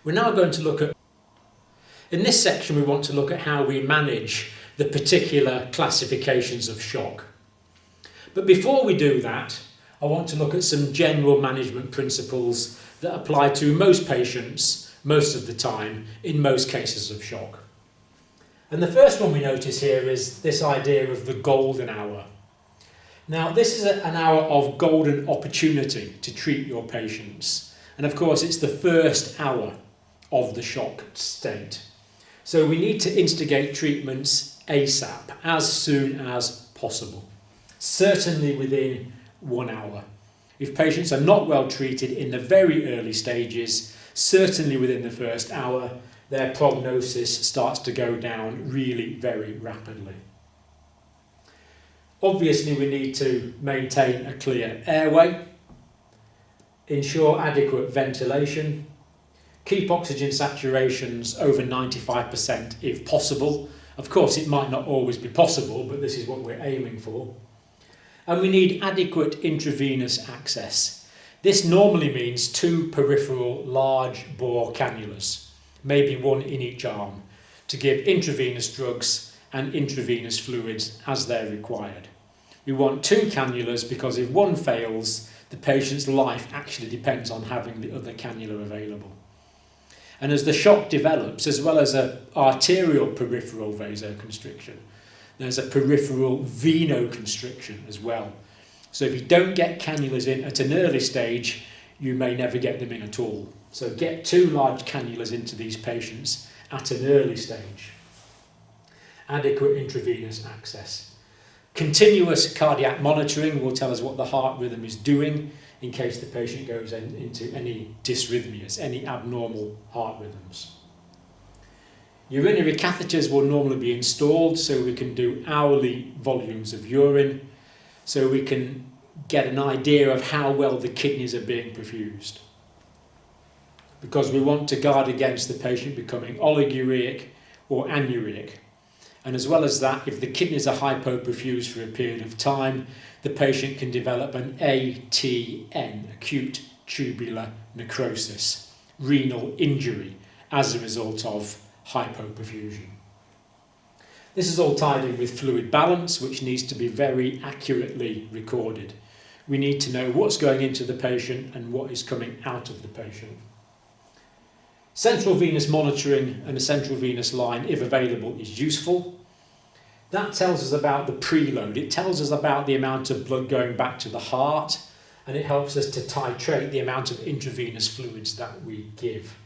We're now going to look at, in this section we want to look at how we manage the particular classifications of shock. But before we do that, I want to look at some general management principles that apply to most patients most of the time in most cases of shock. And the first one we notice here is this idea of the golden hour. Now this is an hour of golden opportunity to treat your patients, and of course it's the first hour of the shock state. So we need to instigate treatments ASAP, as soon as possible, certainly within 1 hour. If patients are not well treated in the very early stages, certainly within the first hour, their prognosis starts to go down really very rapidly. Obviously, we need to maintain a clear airway, ensure adequate ventilation, keep oxygen saturations over 95% if possible. Of course, it might not always be possible, but this is what we're aiming for. And we need adequate intravenous access. This normally means 2 peripheral large bore cannulas, maybe 1 in each arm, to give intravenous drugs and intravenous fluids as they're required. We want 2 cannulas because if one fails, the patient's life actually depends on having the other cannula available. And as the shock develops, as well as an arterial peripheral vasoconstriction, there's a peripheral venoconstriction as well. So if you don't get cannulas in at an early stage, you may never get them in at all. So get 2 large cannulas into these patients at an early stage. Adequate intravenous access. Continuous cardiac monitoring will tell us what the heart rhythm is doing in case the patient goes into any dysrhythmias, any abnormal heart rhythms. Urinary catheters will normally be installed so we can do hourly volumes of urine, so we can get an idea of how well the kidneys are being perfused. Because we want to guard against the patient becoming oligureic or anureic. And as well as that, if the kidneys are hypoperfused for a period of time, the patient can develop an ATN, acute tubular necrosis, renal injury, as a result of hypoperfusion. This is all tied in with fluid balance, which needs to be very accurately recorded. We need to know what's going into the patient and what is coming out of the patient. Central venous monitoring and a central venous line, if available, is useful. That tells us about the preload. It tells us about the amount of blood going back to the heart, and it helps us to titrate the amount of intravenous fluids that we give.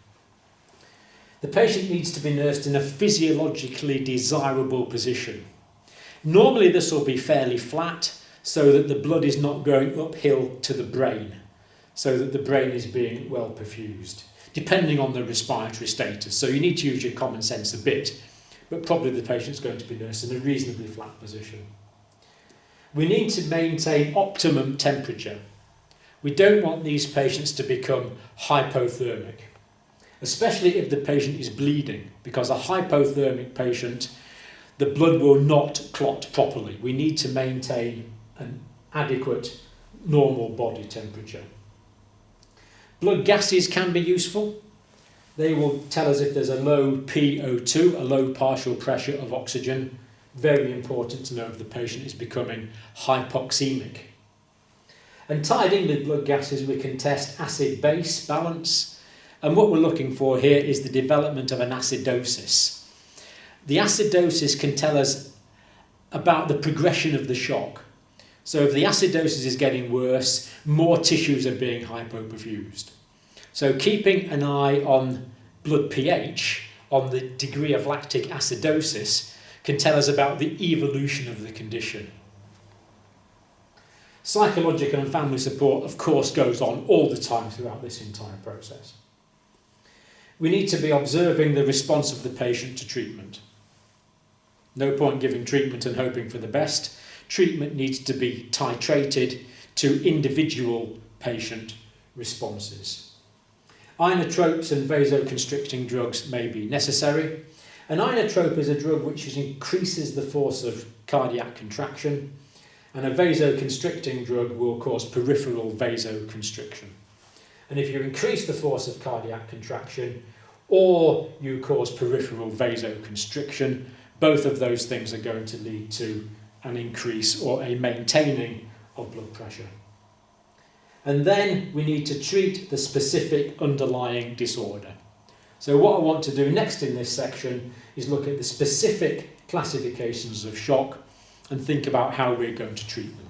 The patient needs to be nursed in a physiologically desirable position. Normally this will be fairly flat so that the blood is not going uphill to the brain, so that the brain is being well perfused, depending on the respiratory status. So you need to use your common sense a bit, but probably the patient's going to be nursed in a reasonably flat position. We need to maintain optimum temperature. We don't want these patients to become hypothermic, especially if the patient is bleeding, because a hypothermic patient, the blood will not clot properly. We need to maintain an adequate normal body temperature. Blood gases can be useful. They will tell us if there's a low PO2, a low partial pressure of oxygen. Very important to know if the patient is becoming hypoxemic. And tied in with blood gases, we can test acid-base balance. And what we're looking for here is the development of an acidosis. The acidosis can tell us about the progression of the shock. So if the acidosis is getting worse, more tissues are being hypoperfused. So keeping an eye on blood pH, on the degree of lactic acidosis, can tell us about the evolution of the condition. Psychological and family support, of course, goes on all the time throughout this entire process. We need to be observing the response of the patient to treatment. No point giving treatment and hoping for the best. Treatment needs to be titrated to individual patient responses. Inotropes and vasoconstricting drugs may be necessary. An inotrope is a drug which increases the force of cardiac contraction, and a vasoconstricting drug will cause peripheral vasoconstriction. And if you increase the force of cardiac contraction, or you cause peripheral vasoconstriction. Both of those things are going to lead to an increase or a maintaining of blood pressure. And then we need to treat the specific underlying disorder. So what I want to do next in this section is look at the specific classifications of shock and think about how we're going to treat them.